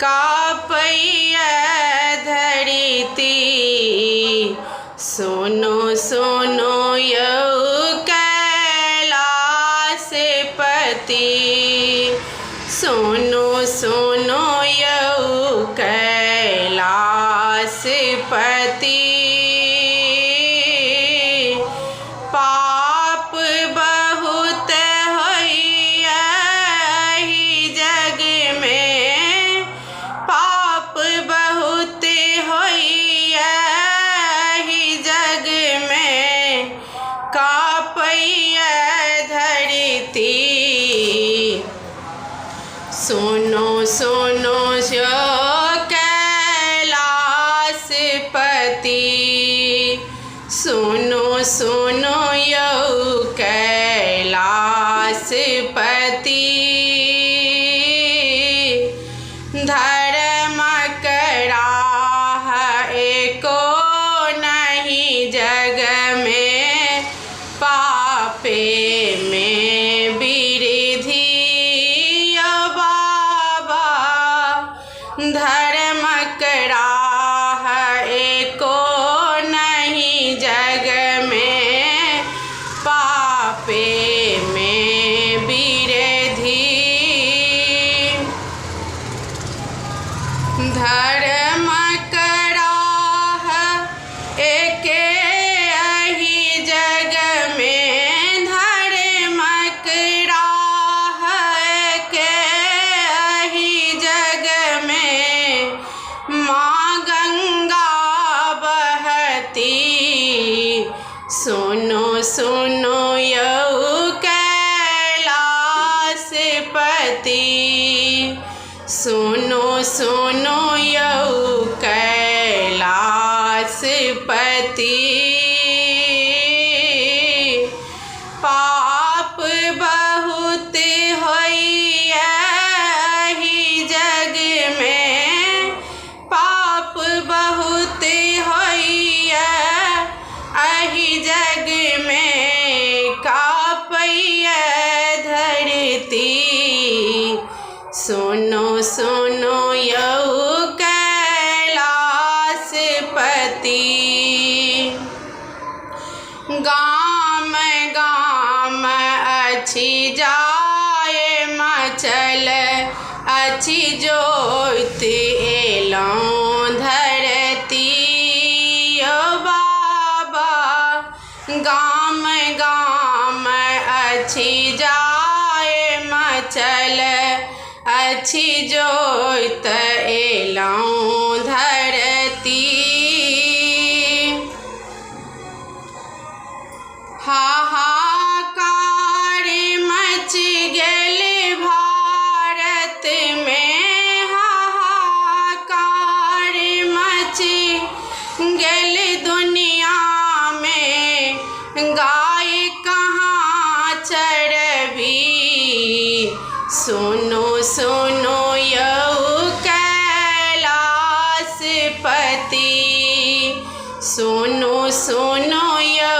कापैया धरती। सुनो सुनो यौ कैलाशपति। सुनो सुनो यौ कैलाशपति। पाप बहुत होइया ही जग में। पाप बहुत होइया ही जग में। कापैया धरती। सुनो सुनो यो कैलाशपति। सुनो सुनो यौ कैलाशपति। धर्म कराह एको नहीं जग में। पापे में वृद्धि यो बाबा। धर्म कराह एको नहीं जग में। पापे में वृद्धि। धर्म कराह एके अही जग में। धर्म कराह एके अही जग में। माँ गंगा बहती। सुनो सुनो यौ कैलाशपति। सुनो सुनो यौ कैलाशपति। पाप बहुत होइया ही जग में। पाप बहुत होइया अही जग में। कापैया धरती। सुनो सुनो यौ कैलाशपति। गाम गाम अछि जाए मचल। अछि जोत एलौं धरती यो बाबा। गाम गाम अछि जाए मचल। अछि जोत एलौं धरती। हाहाकार मच गेल भारत में। हाहाकार मच गेल दुनिया में। गाय कहाँ चरबी। सुनो सुनो यौ कैलाशपति। सुनो सुनो यौ